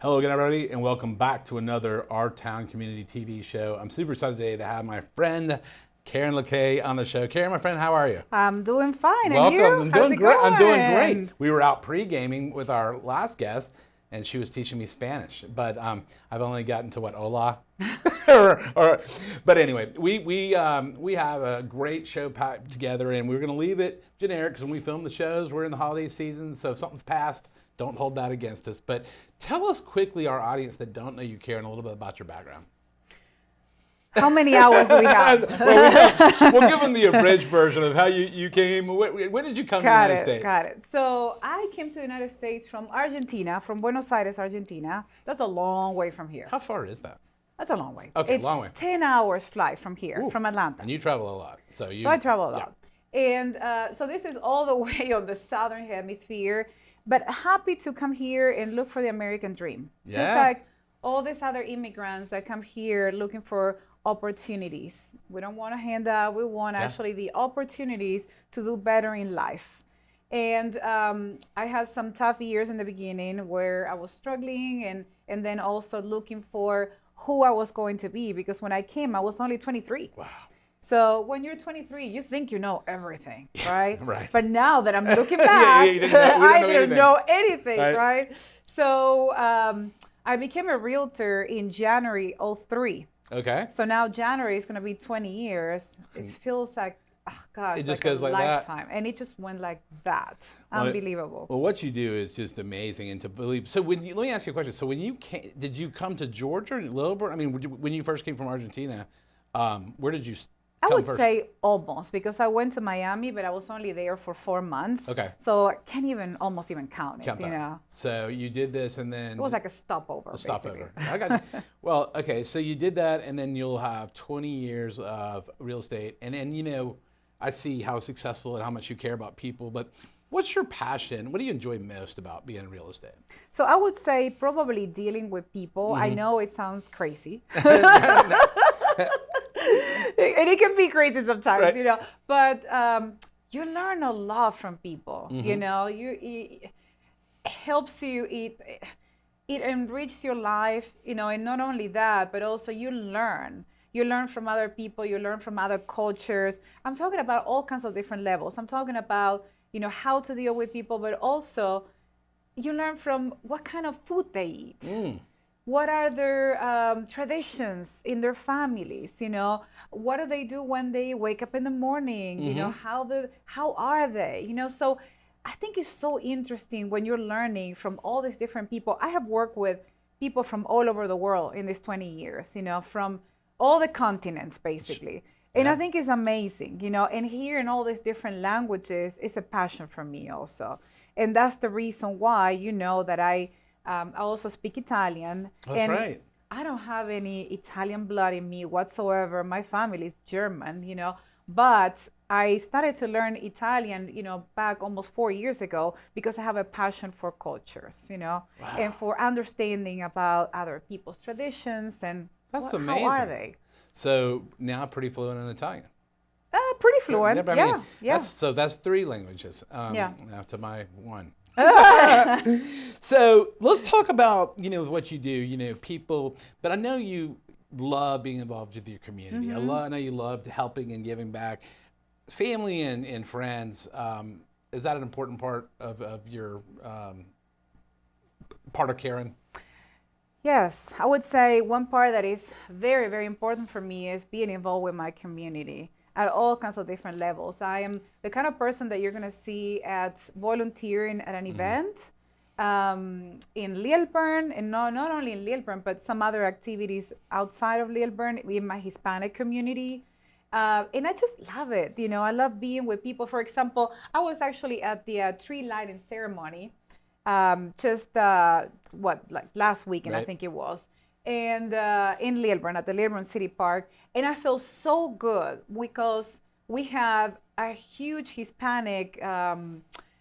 Hello again, everybody, and welcome back to another Our Town Community TV show. I'm super excited today to have my friend Karen Lickay on the show. Karen, my friend, how are you? I'm doing fine. Welcome. And you? I'm doing great. Going? I'm doing great. We were out pre-gaming with our last guest, and she was teaching me Spanish. But I've only gotten to what, hola? But anyway, we have a great show packed together, and we're going to leave it generic because when we film the shows, we're in the holiday season, so if something's passed, don't hold that against us. But tell us quickly, our audience that don't know you, Karen, a little bit about your background. How many hours do we have? We'll give them the abridged version of how you came. When did you come to the United States? Got it. So I came to the United States from Argentina, from Buenos Aires, Argentina. That's a long way from here. How far is that? That's a long way. Okay, it's long way. 10 hours flight from here, from Atlanta. And you travel a lot. So I travel a lot. Yeah. And so this is all the way on the southern hemisphere. But happy to come here and look for the American dream. Yeah. Just like all these other immigrants that come here looking for opportunities. We don't want a handout. We want actually the opportunities to do better in life. And I had some tough years in the beginning where I was struggling and then also looking for who I was going to be, because when I came, I was only 23. Wow. So when you're 23, you think you know everything, right? Right. But now that I'm looking back, I didn't know anything, right? So I became a realtor in January '03. Okay. So now January is going to be 20 years. It feels like, oh gosh, it just like goes a like lifetime. that. And it just went like that. Unbelievable. Well, what you do is just amazing, and to believe. So let me ask you a question. So when you came, did you come to Georgia, Lilburn? I mean, when you first came from Argentina, where did you? I would say almost, because I went to Miami, but I was only there for 4 months. Okay. So I can't almost even count it, you know. So you did this, and then it was like a stopover. Stopover. I got you. Well, okay. So you did that, and then you'll have 20 years of real estate, and I see how successful and how much you care about people. But what's your passion? What do you enjoy most about being in real estate? So I would say probably dealing with people. Mm-hmm. I know it sounds crazy. And it can be crazy sometimes, right. But you learn a lot from people, mm-hmm. It helps you, it enriches your life, and not only that, but also you learn from other people, you learn from other cultures. I'm talking about all kinds of different levels. I'm talking about, how to deal with people, but also you learn from what kind of food they eat. Mm. What are their traditions in their families? What do they do when they wake up in the morning? Mm-hmm. How are they? So I think it's so interesting when you're learning from all these different people. I have worked with people from all over the world in these 20 years, from all the continents, basically. And I think it's amazing, and hearing all these different languages is a passion for me also. And that's the reason why, that I also speak Italian. That's right. I don't have any Italian blood in me whatsoever. My family is German, but I started to learn Italian, back almost 4 years ago because I have a passion for cultures, wow. And for understanding about other people's traditions and that's amazing. How are they? So now pretty fluent in Italian. Pretty fluent. Yeah. That's 3 languages. To my 1. So let's talk about what you do. People. But I know you love being involved with your community. Mm-hmm. I know you loved helping and giving back. Family and friends. Is that an important part of your part of Karen? Yes, I would say one part that is very, very important for me is being involved with my community at all kinds of different levels. I am the kind of person that you're going to see at volunteering at an event in Lilburn, and not only in Lilburn, but some other activities outside of Lilburn in my Hispanic community. And I just love it. I love being with people. For example, I was actually at the tree lighting ceremony last weekend, right. I think it was. And in Lilburn, at the Lilburn City Park. And I feel so good because we have a huge Hispanic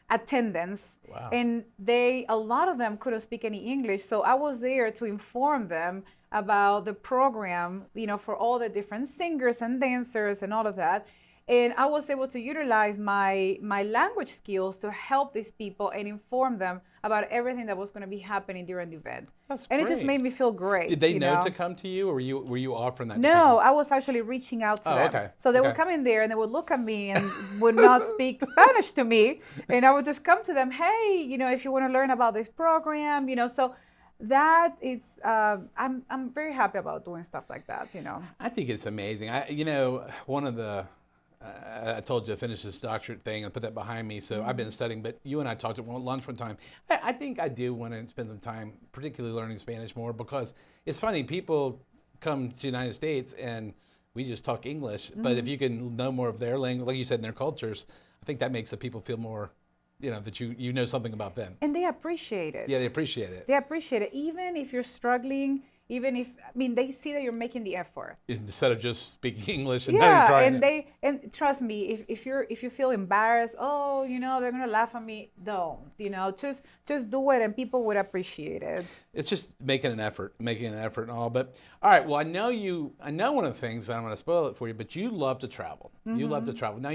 attendance. Wow. And a lot of them couldn't speak any English. So I was there to inform them about the program, for all the different singers and dancers and all of that. And I was able to utilize my language skills to help these people and inform them about everything that was going to be happening during the event. That's And great. it just made me feel great. Did they you know know to come to you, or were you offering that? To No, people? I was actually reaching out to them. Okay. So they would come in there and they would look at me and would not speak Spanish to me. And I would just come to them, hey, if you want to learn about this program, so that is, I'm very happy about doing stuff like that. I think it's amazing. One of the, I told you I finished this doctorate thing and put that behind me. So I've been studying, but you and I talked at lunch one time. I think I do want to spend some time, particularly learning Spanish more, because it's funny, people come to the United States and we just talk English, but if you can know more of their language, like you said, in their cultures, I think that makes the people feel more, that you know something about them. And they appreciate it. Yeah, they appreciate it. They appreciate it. Even if you're struggling, they see that you're making the effort. Instead of just speaking English and not trying it. And trust me, if you feel embarrassed, they're gonna laugh at me. Don't, just do it, and people would appreciate it. It's just making an effort and all. But all right, well, I know one of the things, and I'm going to spoil it for you, but you love to travel. You love to travel. Now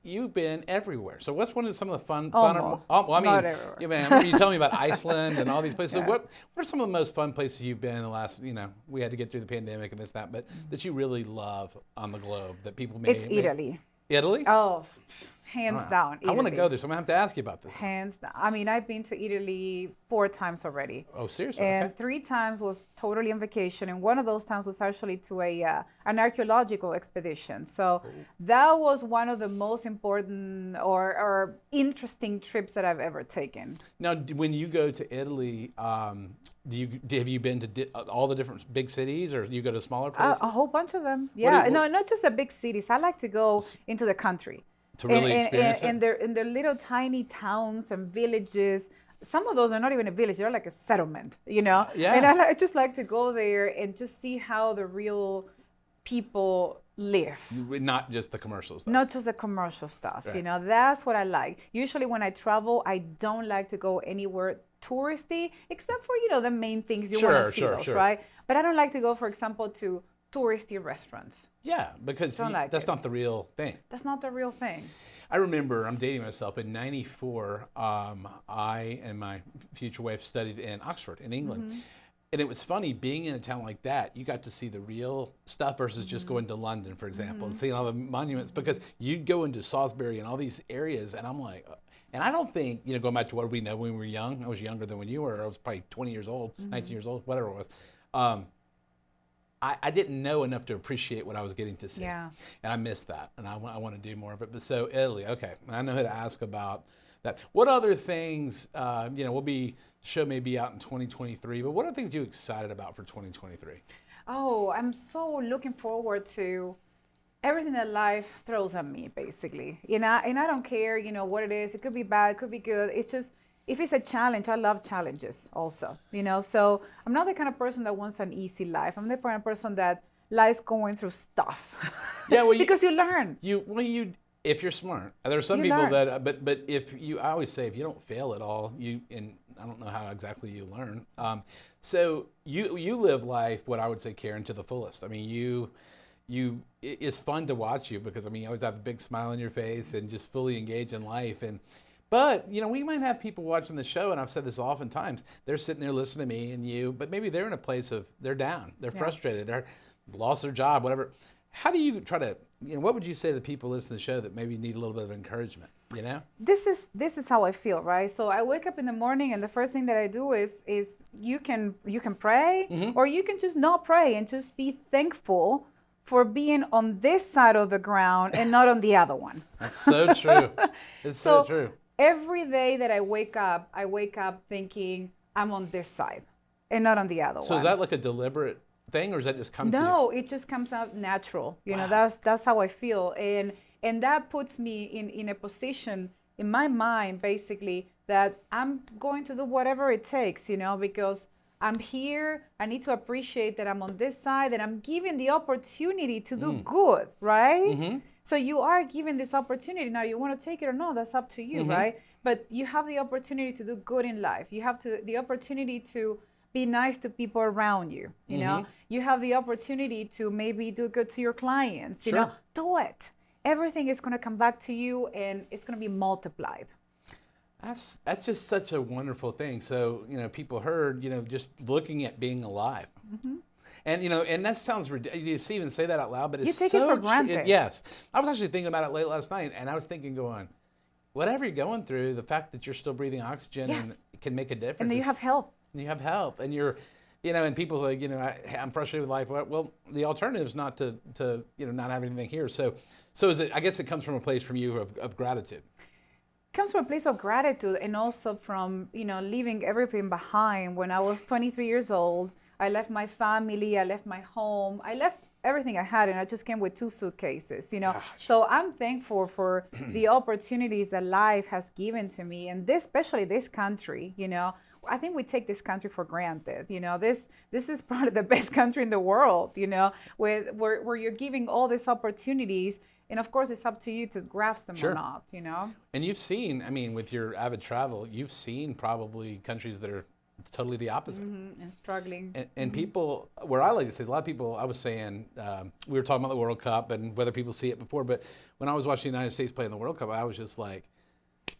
you've been everywhere. So what's some of the fun? Almost. Not everywhere. Yeah, man. I remember you telling me about Iceland and all these places. Yeah. So what are some of the most fun places you've been in the last? We had to get through the pandemic and this, that, but that you really love on the globe that people may. It's Italy. Italy? Oh, hands down. Italy. I want to go there, so I'm gonna have to ask you about this. Hands down. I've been to Italy 4 times already. Oh, seriously? And Okay. 3 times was totally on vacation, and one of those times was actually to an archaeological expedition. So that was one of the most important or interesting trips that I've ever taken. Now, when you go to Italy, have you been to all the different big cities, or you go to smaller places? A whole bunch of them. Yeah, no, not just the big cities. I like to go into the country. To really experience it? And their little tiny towns and villages. Some of those are not even a village; they're like a settlement, Yeah. And I just like to go there and just see how the real people live. Not just the commercial stuff. Not just the commercial stuff, Right. That's what I like. Usually when I travel, I don't like to go anywhere touristy, except for, the main things you want to see those, right? But I don't like to go, for example, to touristy restaurants. Yeah, because that's not the real thing. That's not the real thing. I remember, I'm dating myself, in '94, I and my future wife studied in Oxford, in England. And it was funny, being in a town like that, you got to see the real stuff versus just going to London, for example, and seeing all the monuments, because you'd go into Salisbury and all these areas, and I'm like, and I don't think, going back to what we know when we were young, I was younger than when you were, I was probably 20 years old, 19 years old, whatever it was. I didn't know enough to appreciate what I was getting to see. Yeah. And I missed that, and I want to do more of it. But so Italy, okay, I know who to ask about that. What other things, show may be out in 2023, but what are things you excited about for 2023? Oh, I'm so looking forward to everything that life throws at me, basically. And I don't care, what it is. It could be bad, it could be good. It's just, if it's a challenge, I love challenges also, So I'm not the kind of person that wants an easy life. I'm the kind of person that likes going through stuff. Yeah, well, because you learn. If you're smart. There are some people that, but I always say, if you don't fail at all, and I don't know how exactly you learn. So you live life, what I would say, Karen, to the fullest. I mean, it's fun to watch you because, you always have a big smile on your face and just fully engage in life. But, we might have people watching the show, and I've said this oftentimes, they're sitting there listening to me and you, but maybe they're in a place of, they're down, they're frustrated, they're lost their job, whatever. How do you try to, what would you say to the people listening to the show that maybe need a little bit of encouragement, This is how I feel, right? So I wake up in the morning, and the first thing that I do is you can pray, or you can just not pray and just be thankful for being on this side of the ground and not on the other one. That's so true. It's so true. Every day that I wake up thinking I'm on this side and not on the other one. So is that like a deliberate thing, or does that just come to you? No, it just comes out natural. Wow. That's how I feel. And that puts me in a position in my mind, basically, that I'm going to do whatever it takes, because I'm here. I need to appreciate that I'm on this side, and I'm given the opportunity to do good, right? So you are given this opportunity. Now, you want to take it or not, that's up to you, right? But you have the opportunity to do good in life. You have the opportunity to be nice to people around you, you know? You have the opportunity to maybe do good to your clients, you know? Do it. everything is going to come back to you and it's going to be multiplied. That's just such a wonderful thing. So, people heard, just looking at being alive. And, and that sounds ridiculous. You even say that out loud, but it's take so it for granted. Yes. I was actually thinking about it late last night, and I was thinking going, whatever you're going through, the fact that you're still breathing oxygen and it can make a difference. And then you have health. And you have health, and you're, and people's like, I'm frustrated with life. Well, the alternative is not to not have anything here. So is it? I guess it comes from a place from you of gratitude. It comes from a place of gratitude, and also from leaving everything behind. When I was 23 years old, I left my family, I left my home, I left everything I had, and I just came with 2 suitcases. Gosh. So I'm thankful for the opportunities that life has given to me, and especially this country. I think we take this country for granted. This is probably the best country in the world. Where you're giving all these opportunities, and of course it's up to you to grasp them or not. And you've seen, with your avid travel, you've seen probably countries that are totally the opposite. And struggling. And people, where I like to say, a lot of people, I was saying, we were talking about the World Cup and whether people see it before, but when I was watching the United States play in the World Cup, I was just like,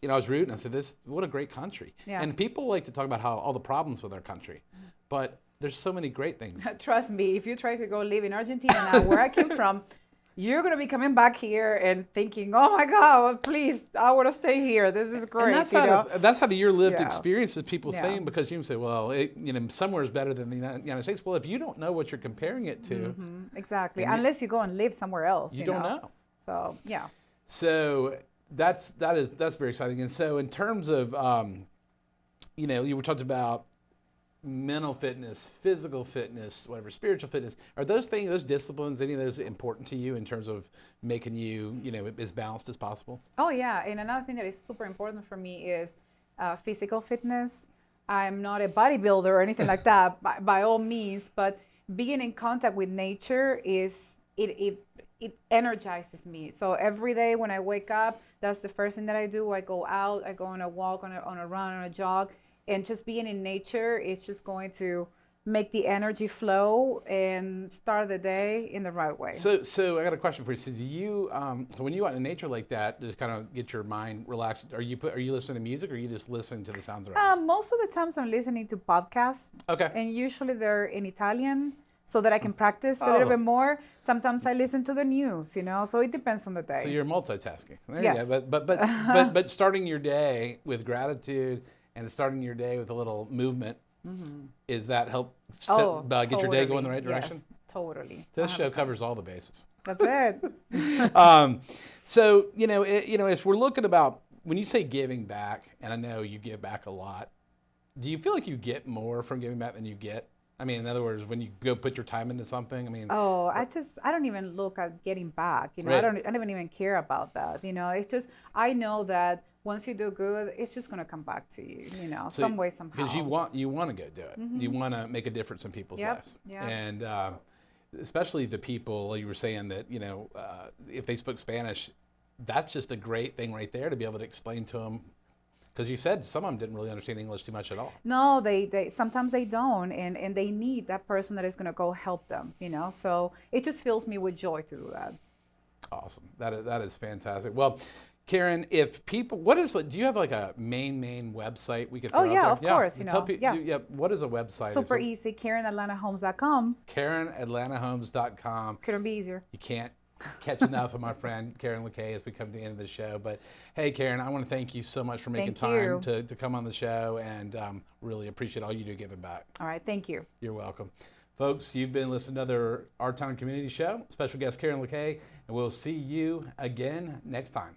I was rooting. I said, what a great country. Yeah. And people like to talk about all the problems with our country, but there's so many great things. Trust me, if you try to go live in Argentina now, where I came from, you're going to be coming back here and thinking, oh my God, please, I want to stay here. This is great. And that's how the year lived experience is people saying, because you say, well, somewhere is better than the United States. Well, if you don't know what you're comparing it to. Exactly. Unless you go and live somewhere else. You don't know. So, yeah. So that's very exciting. And so in terms of, you were talking about mental fitness, physical fitness, whatever, spiritual fitness. Are those disciplines, any of those important to you in terms of making you, as balanced as possible? Oh, yeah. And another thing that is super important for me is physical fitness. I'm not a bodybuilder or anything like that, by all means, but being in contact with nature it energizes me. So every day when I wake up, that's the first thing that I do. I go out, I go on a walk, on a run, on a jog. And just being in nature is just going to make the energy flow and start the day in the right way. So I got a question for you. So do you, when you out in nature like that, to kind of get your mind relaxed, are you listening to music, or are you just listening to the sounds around? Most of the times I'm listening to podcasts. Okay. And usually they're in Italian, so that I can practice a little bit more. Sometimes I listen to the news, so it depends on the day. So you're multitasking. There Yes. you go. But starting your day with gratitude and starting your day with a little movement, is that help get your day going in the right direction? Yes, totally. This show covers all the bases. That's it. So, if we're looking about, when you say giving back, and I know you give back a lot, do you feel like you get more from giving back than you get? In other words, when you go put your time into something, I don't even look at getting back. Right. I don't even care about that. It's just, I know that once you do good, it's just going to come back to you, So, some way, somehow. Because you want to go do it. You want to make a difference in people's lives. Yeah. And especially the people, you were saying that, if they spoke Spanish, that's just a great thing right there to be able to explain to them. Because you said some of them didn't really understand English too much at all. No, they sometimes they don't, and they need that person that is going to go help them, So it just fills me with joy to do that. Awesome. That is fantastic. Well, Karen, if people, do you have like a main website we could throw out there? Of course. What is a website? Super easy, KarenAtlantaHomes.com. KarenAtlantaHomes.com. Couldn't be easier. You can't catch enough of my friend Karen Lickay as we come to the end of the show. But hey, Karen, I want to thank you so much for making time to come on the show, and really appreciate all you do giving back. All right, thank you. You're welcome. Folks, you've been listening to another Our Town Community Show. Special guest Karen Lickay, and we'll see you again next time.